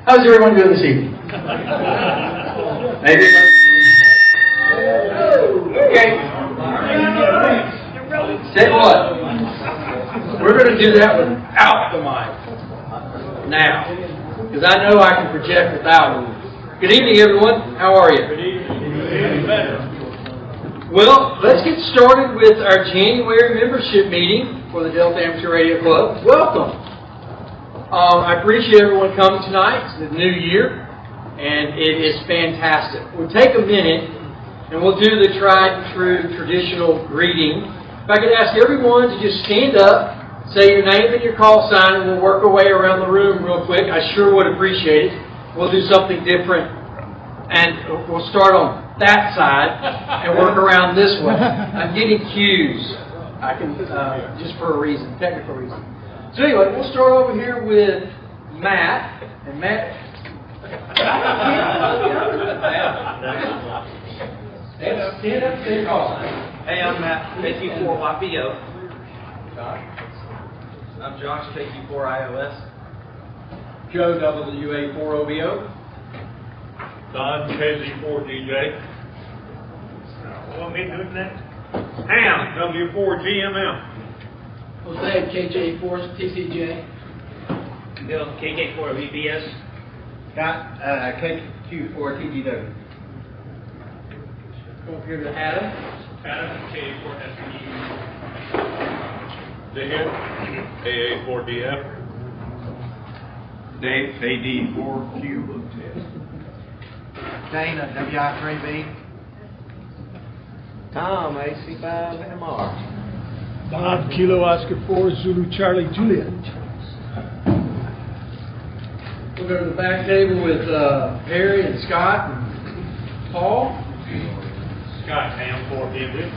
How's everyone doing this evening? Maybe. Okay. Say what? We're going to do that without the mic now, because I know I can project without it. Good evening, everyone. How are you? Good evening. Well, let's get started with our January membership meeting for the Delta Amateur Radio Club. Welcome. I appreciate everyone coming tonight. It's the new year, and it is fantastic. We'll take a minute, and we'll do the tried and true traditional greeting. If I could ask everyone to just stand up, say your name and your call sign, and we'll work our way around the room real quick. I sure would appreciate it. We'll do something different, and we'll start on that side and work around this way. I'm getting cues. I can, just for a reason, technical reason. So anyway, we'll start over here with Matt. And Matt. Stand up, stand call. Hey, I'm Matt, KQ4YPO. I'm Josh, KQ4IOS. Joe, WA4OBO. Don, KZ4DJ. Want me to do it next? Ham, W4GMM. Jose, KJ4TCJ. Bill, KK4VBS. Scott, KQ4TGW. Go up here to Adam. Adam, K4SPU. Dan, AA4DF. Dave, AD4Q. Dana, WI3B. Tom, AC5MR. Bob, Kilo Oscar 4, Zulu Charlie Juliet. We'll go to the back table with Harry and Scott and Paul. Scott, Ham, 4PMB.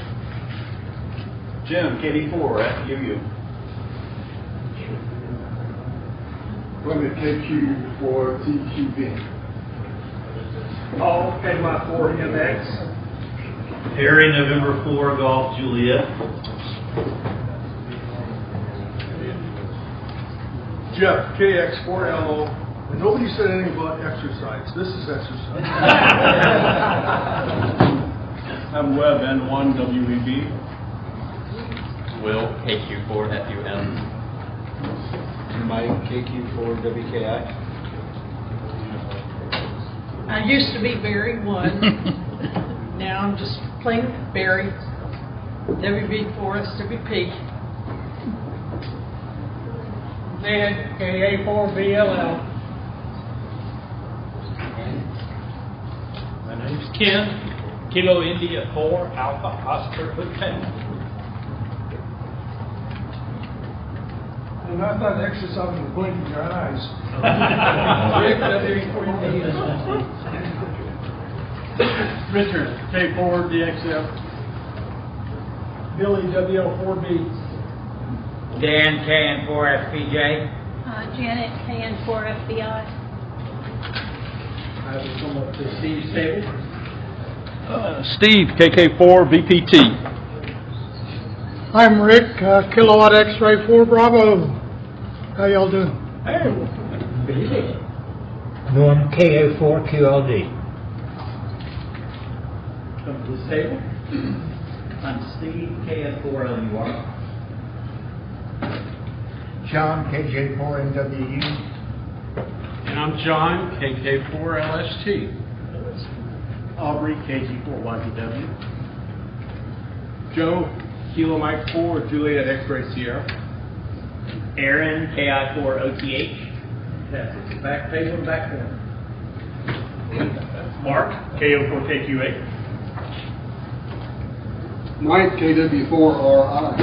Jim, KD4FUU. Women, KQ4TQB. Paul, KY4MX. Harry, November 4, Golf Juliet. Jeff, KX4LO. And nobody said anything about exercise. This is exercise. I'm Webb, N1WEB. Will, KQ4FUM. Mike, KQ4WKI. I used to be Barry 1. Now I'm just plain Barry. WB4SWP. Ned, KA4BLL. My name's Ken, Kilo India 4, Alpha Oscar Hotel. And I thought exercise was blinking your eyes. Richard, K4DXF. Billy, WL4B. Dan, KN4FPJ. Janet, KN4FBI. I will come up to Steve's table. Steve, KK4VPT. I'm Rick, Kilowatt X-Ray 4 Bravo. How y'all doing? Hey, good evening. Norm, KO4QLD. Come to this table. I'm Steve, KN4LUR. John, KJ4NWU. And I'm John, KK4LST. Aubrey, KG4YPW. Joe, Kilo Mike 4, Juliet X-Ray Sierra. Aaron, KI4OTH. That's it. Back table and back corner. Mark, KO4KQ8. Mike, KW4RI.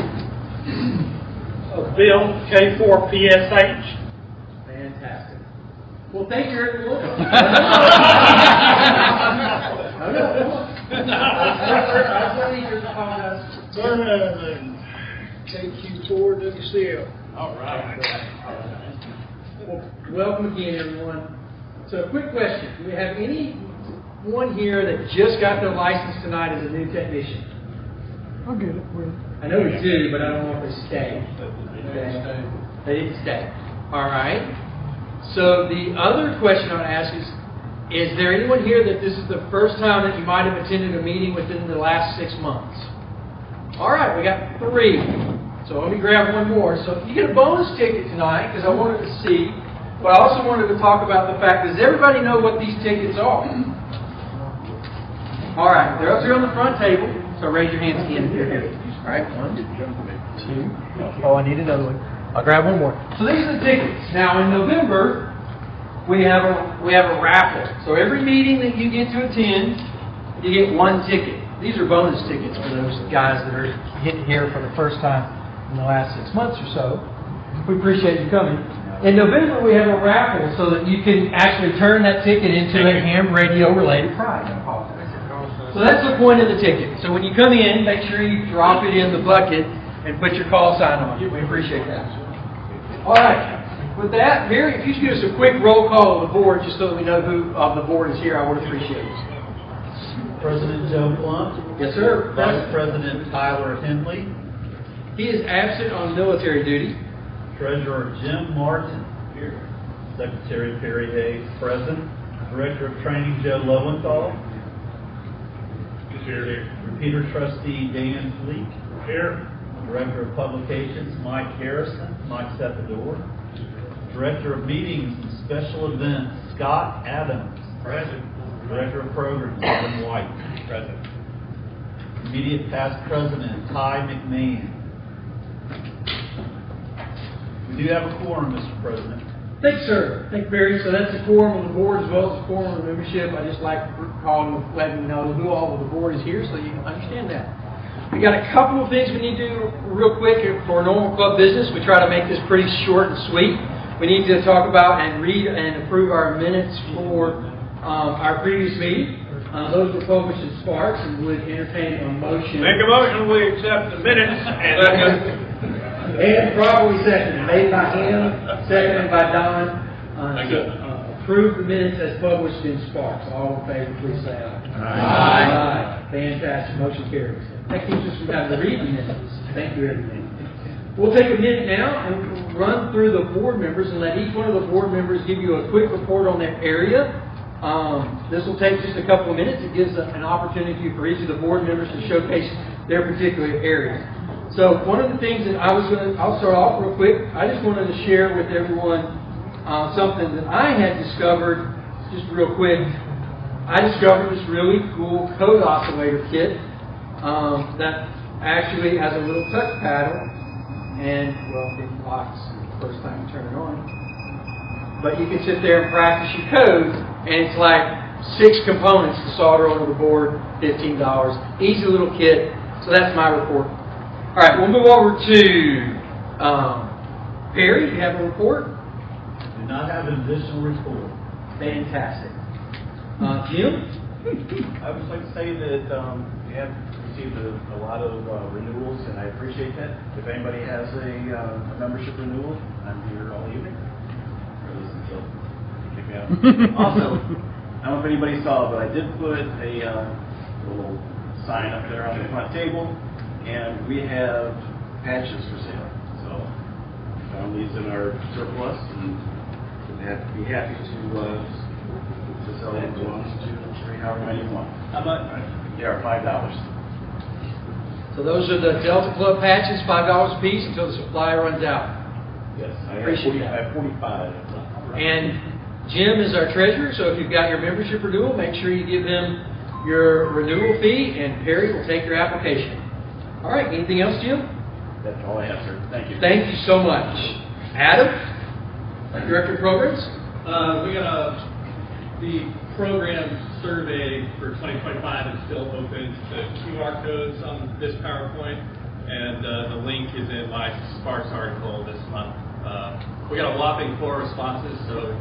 Bill, K4PSH. Fantastic. Well, thank you, everyone. KQ4WCL. All right. Well, welcome again, everyone. So, a quick question. Do we have anyone here that just got their license tonight as a new technician? I'll get it. I know we do, but I don't know if they stay. They didn't stay. All right. So the other question I want to ask is there anyone here that this is the first time that you might have attended a meeting within the last 6 months? All right, we got 3. So let me grab one more. So you get a bonus ticket tonight because I wanted to see, but I also wanted to talk about the fact, does everybody know what these tickets are? All right, they're up here on the front table, so raise your hands again if you're here. All right, 1, 2. Oh, I need another one. I'll grab one more. So these are the tickets. Now in November, we have a raffle. So every meeting that you get to attend, you get 1 ticket. These are bonus tickets for those guys that are getting here for the first time in the last 6 months or so. We appreciate you coming. In November, we have a raffle so that you can actually turn that ticket into a ham radio related prize. So that's the point of the ticket. So when you come in, make sure you drop it in the bucket and put your call sign on it. We appreciate that. All right. With that, Mary, if you could give us a quick roll call of the board, just so that we know who of the board is here, I would appreciate it. President Joe Blunt. Yes, sir. Vice President Tyler Henley. He is absent on military duty. Treasurer Jim Martin. Here. Secretary Perry Hayes, present. Director of Training Joe Lowenthal. Here. Repeater Trustee Dan Fleek. Here. Director of Publications Mike Harrison. Mike Seppador. Director of Meetings and Special Events Scott Adams. Present. Director of Programs Adam White. Present. Immediate past President Ty McMahon. We do have a quorum, Mr. President. Thanks, sir. Thank you, Barry. So that's the quorum of the board as well as the quorum of the membership. I just like calling, letting you know who all of the board is here so you can understand that. We got a couple of things we need to do real quick for normal club business. We try to make this pretty short and sweet. We need to talk about and read and approve our minutes for our previous meeting. Those were published in Sparks and would entertain a motion. Make a motion, we accept the minutes And properly seconded, made by him, seconded by Don. Approve the minutes as published in Sparks. All in favor, please say aye. Aye. Fantastic. Motion carries. That keeps us from having to read the minutes. Thank you, everybody. We'll take a minute now and run through the board members and let each one of the board members give you a quick report on their area. This will take just a couple of minutes. It gives an opportunity for each of the board members to showcase their particular area. So one of the things that I'll start off real quick. I just wanted to share with everyone something that I had discovered just real quick. I discovered this really cool code oscillator kit that actually has a little touch paddle, and well, it locks the first time you turn it on. But you can sit there and practice your code, and it's like 6 components to solder over the board, $15. Easy little kit. So that's my report. All right, we'll move over to Perry. Do you have a report? Do not have an additional report. Fantastic. Jim? I would like to say that we have received a lot of renewals, and I appreciate that. If anybody has a membership renewal, I'm here all evening. Or at least until you kick me out. Also, I don't know if anybody saw, but I did put a little sign up there on the front table, and we have patches for sale. So found these in our surplus, and would be happy to sell them to 1, 2, 3, however many you want. How much? They are $5. So those are the Delta Club patches, $5 a piece until the supply runs out. Yes, I Appreciate that. have 45. And Jim is our treasurer, so if you've got your membership renewal, make sure you give him your renewal fee, and Perry will take your application. All right, anything else, Jim? That's all I have, sir. Thank you. Thank you so much. Adam, Director of Programs? We got the program survey for 2025 is still open. The QR code's on this PowerPoint, and the link is in my Sparks article this month. We got a whopping 4 responses, so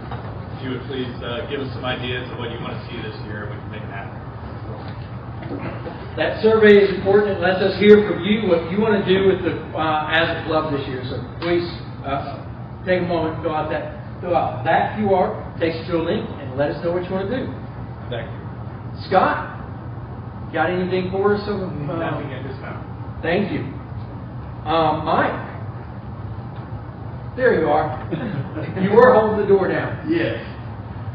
if you would please give us some ideas of what you want to see this year, we can make it happen. That survey is important. It lets us hear from you what you want to do with the as a club this year. So please take a moment, fill out that QR, takes you to a link, and let us know what you want to do. Thank you. Scott, got anything for us? Nothing at this time. Thank you. Mike. There you are. You were holding the door down. Yes.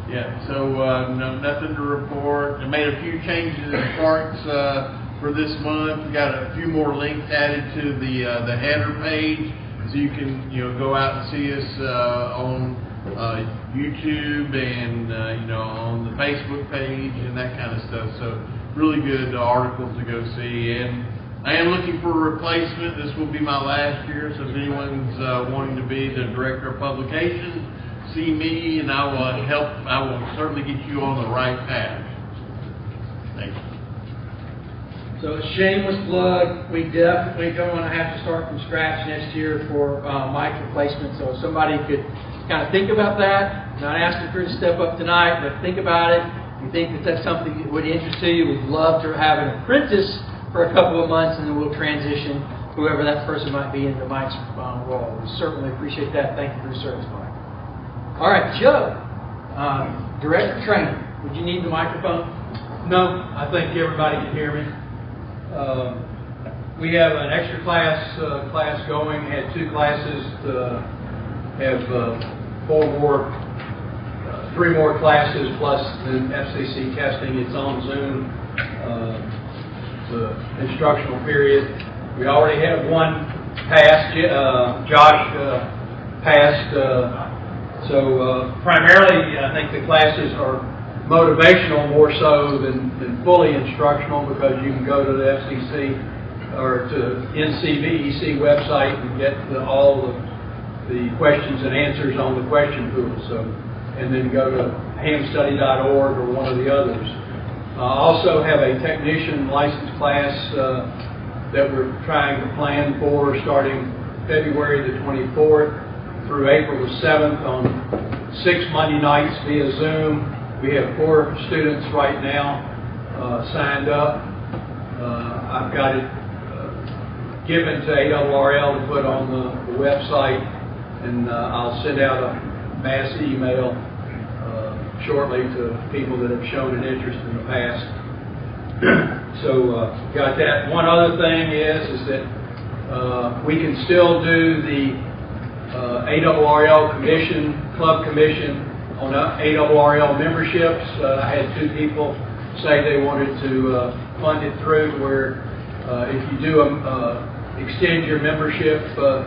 Yeah, so no, nothing to report. I made a few changes in parks for this month. We got a few more links added to the header page, so you can go out and see us on YouTube and on the Facebook page and that kind of stuff. So really good articles to go see. And I am looking for a replacement. This will be my last year, so if anyone's wanting to be the director of publications, see me, and I will help. I will certainly get you on the right path. Thank you. So a shameless plug, we definitely don't want to have to start from scratch next year for mic replacement. So if somebody could kind of think about that, not asking for you to step up tonight, but think about it. If you think that that's something that would interest you, we'd love to have an apprentice for a couple of months, and then we'll transition whoever that person might be into Mike's role. We certainly appreciate that. Thank you for your service, Mike. All right, Joe, Director of Training. Would you need the microphone? No, I think everybody can hear me. We have an extra class going. Had 2 classes. Have 3 more classes plus the FCC testing. It's on Zoom. The instructional period. We already have 1 passed. Josh passed. So primarily, I think the classes are motivational more so than fully instructional, because you can go to the FCC or to NCVEC website and get all the questions and answers on the question pool. So, and then go to hamstudy.org or one of the others. Also have a technician license class that we're trying to plan for starting February the 24th through April the 7th on 6 Monday nights via Zoom. We have 4 students right now signed up. I've got it given to ARRL to put on the website, and I'll send out a mass email shortly to people that have shown an interest in the past. So got that. One other thing is that we can still do the ARRL club commission on ARRL memberships. I had 2 people say they wanted to fund it through where if you do extend your membership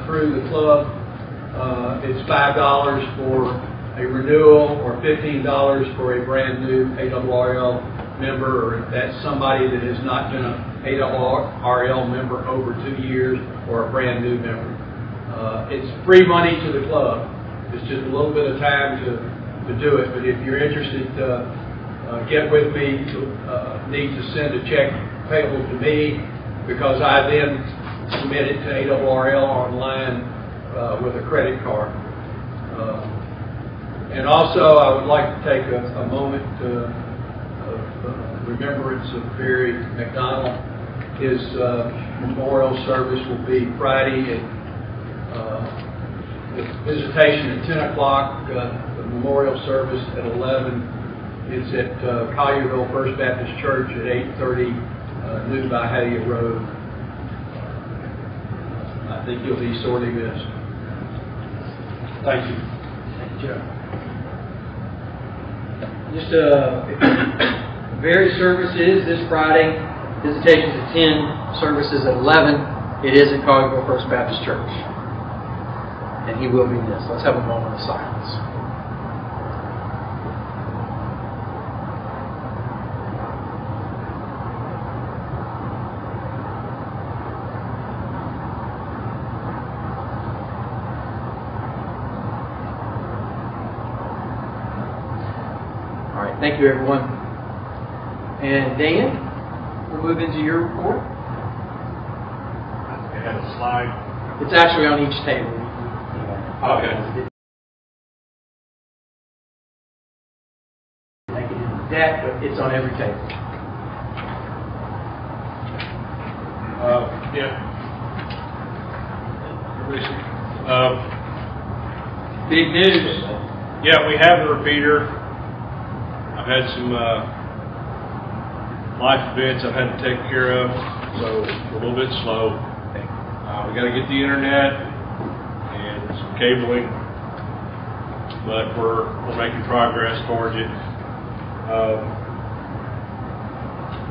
through the club, it's $5 for a renewal or $15 for a brand new ARRL member, or if that's somebody that has not been an ARRL member over 2 years, or a brand new member. It's free money to the club. It's just a little bit of time to do it, but if you're interested, get with me. Need to send a check payable to me, because I then submit it to ARRL online with a credit card. And also, I would like to take a moment of remembrance of Barry McDonald. His memorial service will be Friday, and the visitation at 10 o'clock, the memorial service at 11. It's at Collierville First Baptist Church at 8:30, New Bahia Road. I think you'll be sorely missed. Thank you. Thank you, Joe. Just various services this Friday. Visitations at 10, services at 11. It is at Collierville First Baptist Church. And he will be missed. Let's have a moment of silence. All right, thank you, everyone. And Dan, we'll move into your report. I have a slide. It's actually on each table. Okay. Make it in the deck, but it's on every table. Yeah. Big news. Yeah, we have the repeater. I've had some life events I've had to take care of, so we're a little bit slow. We got to get the internet, and some cabling, but we're making progress towards it.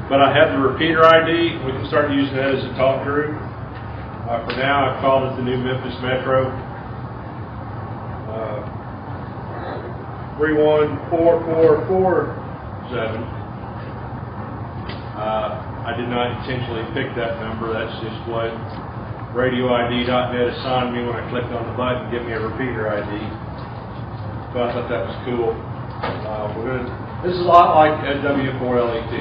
But I have the repeater ID. We can start using that as a talk group. For now, I've called it the new Memphis Metro. 314447. I did not intentionally pick that number. That's just what RadioID.net assigned me when I clicked on the button, give me a repeater ID. So I thought that was cool. This is a lot like W4LET.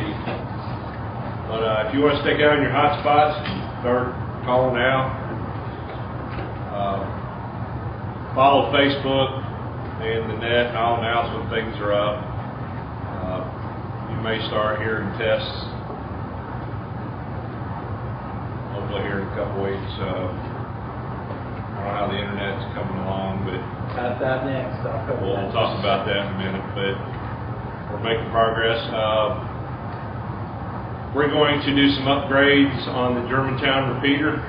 But if you want to stick out on your hotspots, start calling out. Follow Facebook and the net and all announce when things are up. You may start hearing tests. Hopefully here in a couple weeks. I don't know how the internet's coming along, but Got that next. we'll talk about that in a minute. But we're making progress. We're going to do some upgrades on the Germantown repeater.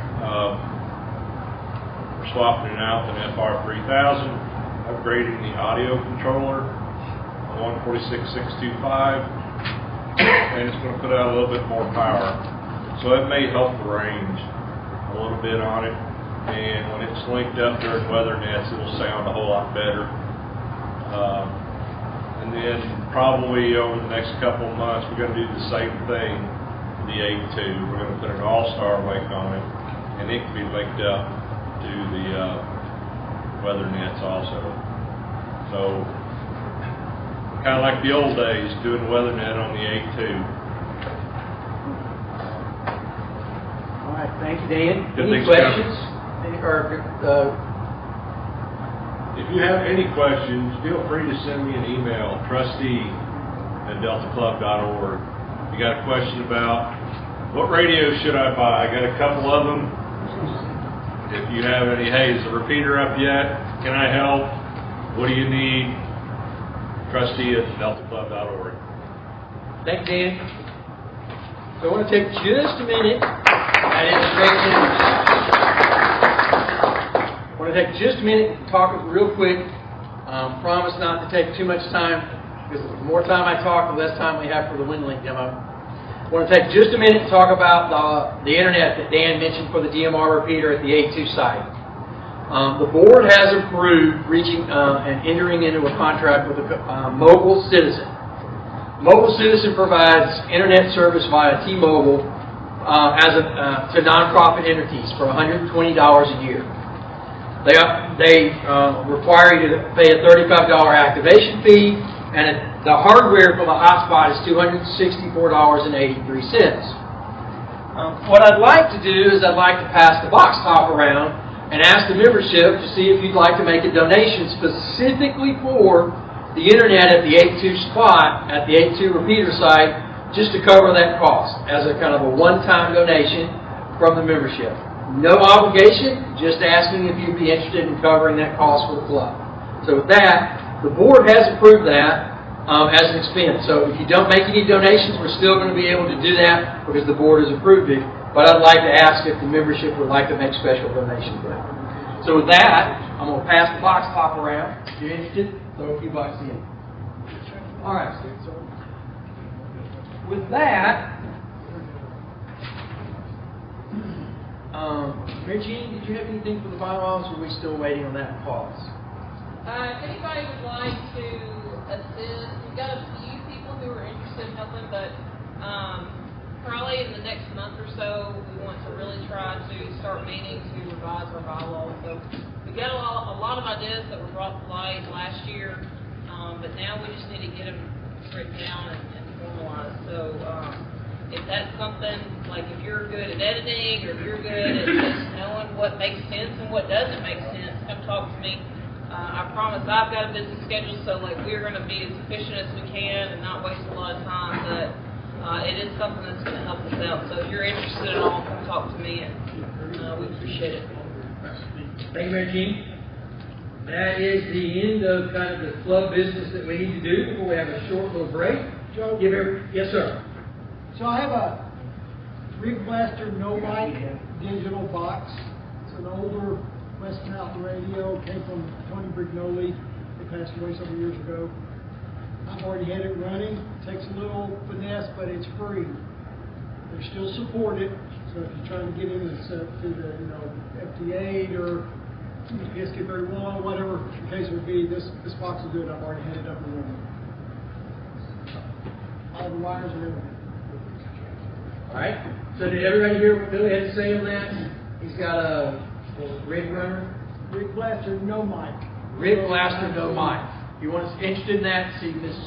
We're swapping it out with an FR3000, upgrading the audio controller on 146625, and it's going to put out a little bit more power. So it may help the range a little bit on it, and when it's linked up during weather nets, it'll sound a whole lot better. And then probably over the next couple of months, we're going to do the same thing with the 8.2. We're going to put an all-star link on it, and it can be linked up to the weather nets also. So kind of like the old days, doing the weather net on the 8.2. All right, thank you, Dan. Good Any things questions? If you have any questions, feel free to send me an email, trustee@deltaclub.org. You got a question about what radio should I buy? I got a couple of them. If you have any, hey, is the repeater up yet? Can I help? What do you need? Trustee@deltaclub.org. Thank you, Dan. So I want to take just a minute. That is great news. I want to take just a minute and talk real quick. Promise not to take too much time, because the more time I talk, the less time we have for the WinLink demo. I want to take just a minute to talk about the internet that Dan mentioned for the DMR repeater at the 8.2 site. The board has approved reaching and entering into a contract with Mobile Citizen. Mobile Citizen provides internet service via T-Mobile to nonprofit entities for $120 a year. They require you to pay a $35 activation fee, and the hardware for the hotspot is $264.83. What I'd like to do is I'd like to pass the box top around and ask the membership to see if you'd like to make a donation specifically for the internet at the 8.2 spot at the 8.2 repeater site, just to cover that cost as a kind of a one-time donation from the membership. No obligation, just asking if you'd be interested in covering that cost for the club. So with that, the board has approved that as an expense. So if you don't make any donations, we're still going to be able to do that because the board has approved it. But I'd like to ask if the membership would like to make special donations for that. So with that, I'm going to pass the box top around. If you're interested, throw a few bucks in. All right. With that, Mary Jean, did you have anything for the bylaws, or are we still waiting on that pause? If anybody would like to assist, we've got a few people who are interested in helping, but probably in the next month or so, we want to really try to start meeting to revise our bylaws. So we got a lot of ideas that were brought to light last year, but now we just need to get them written down and formalized. So if that's something, like if you're good at editing or if you're good at just knowing what makes sense and what doesn't make sense, come talk to me. I promise I've got a busy schedule, so like we're going to be as efficient as we can and not waste a lot of time, but it is something that's going to help us out. So if you're interested at all, come talk to me, and we appreciate it. Thank you, Mary Jean. That is the end of kind of the club business that we need to do before we have a short little break. Joe? Yes, sir. So I have a Rig Blaster No Mic digital box. It's an older West Mountain Radio, came from Tony Brignoli. They passed away several years ago. I've already had it running. Takes a little finesse, but it's free. They still support it. So if you're trying to get in to the FT8 or PSK 31, whatever the case would be, this box will do it. I've already had it up and running. All the wires and everything. All right. So did everybody hear what Billy had to say on that? He's got a rig runner. Rig Blaster, no mic. Rig Blaster, no mic. You want us interested in that? See this.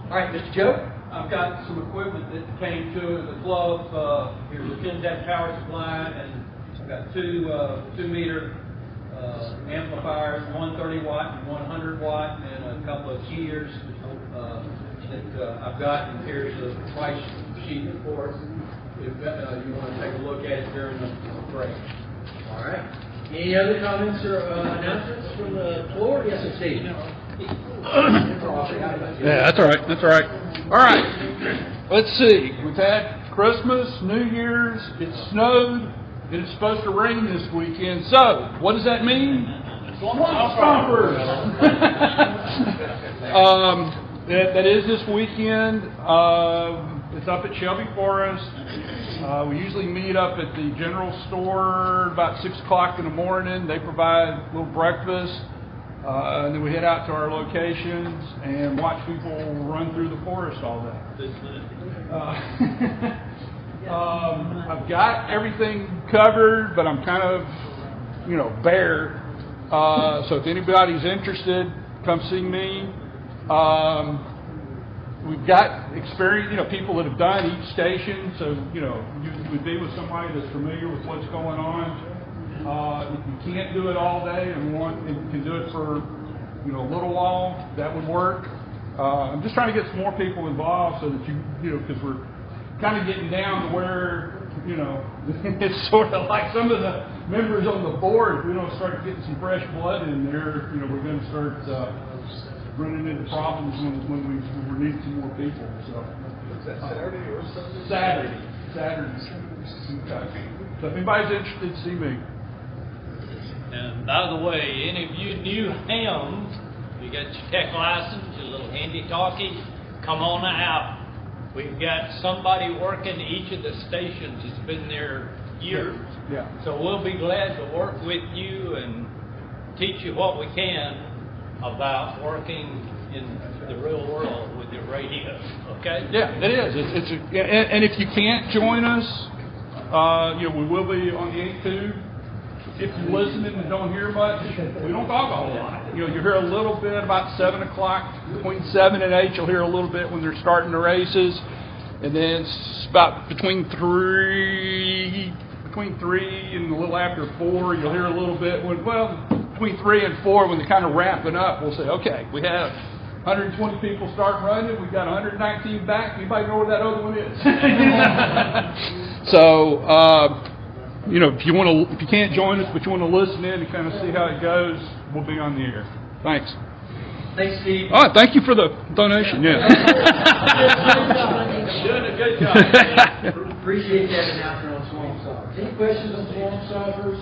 All right, Mr. Joe. I've got some equipment that came to the club. Here's a 10-deck power supply, and I've got two 2-meter amplifiers, one 30-watt and one 100-watt, and a couple of keyers that I've got. And here's the price sheet for it. If you want to take a look at it during the break. All right. Any other comments or announcements from the floor? Yes, sir, Steve. Yeah, that's all right. That's all right. All right. Let's see. We've had Christmas, New Year's, it snowed, and it's supposed to rain this weekend. So, what does that mean? Swamp stompers. That is this weekend. It's up at Shelby Forest. We usually meet up at the general store about 6 o'clock in the morning. They provide a little breakfast. And then we head out to our locations and watch people run through the forest all day. I've got everything covered, but I'm kind of, bare. So if anybody's interested, come see me. We've got experience, people that have done each station, so, you would be with somebody that's familiar with what's going on. If you can't do it all day and can do it for, a little while, that would work. I'm just trying to get some more people involved so that because we're kind of getting down to where, it's sort of like some of the members on the board. If we don't start getting some fresh blood in there, we're going to start running into problems when we need some more people. So, is that Saturday or Sunday? Saturday. Okay. So if anybody's interested, see me. And by the way, any of you new hams, you got your tech license, your little handy-talkie, come on out. We've got somebody working each of the stations that's been there years. Yeah. So we'll be glad to work with you and teach you what we can about working in the real world with your radio. Okay? Yeah, it is. And if you can't join us, we will be on the 8-2. If you're listening and don't hear much, we don't talk a whole lot. You hear a little bit about 7 o'clock, between 7 and 8, you'll hear a little bit when they're starting the races. And then it's about between 3 and a little after 4, you'll hear a little bit between 3 and 4 when they're kind of wrapping up. We'll say, okay, we have 120 people start running, we've got 119 back. Anybody know where that other one is? So, if you can't join us, but you want to listen in and kind of see how it goes, we'll be on the air. Thanks. Thanks, Steve. All right, thank you for the donation. Yeah. Doing a good job. Appreciate that announcement on swamp stoppers. Any questions on swamp stoppers?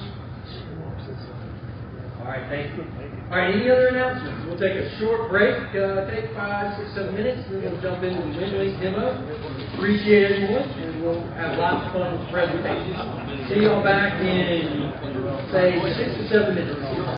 All right, thank you. All right, any other announcements? We'll take a short break, take 5, 6, 7 minutes, and then we'll jump into the WinLink demo. Appreciate everyone, and we'll have lots of fun with the presentation. See y'all back in, say, 6 to 7 minutes.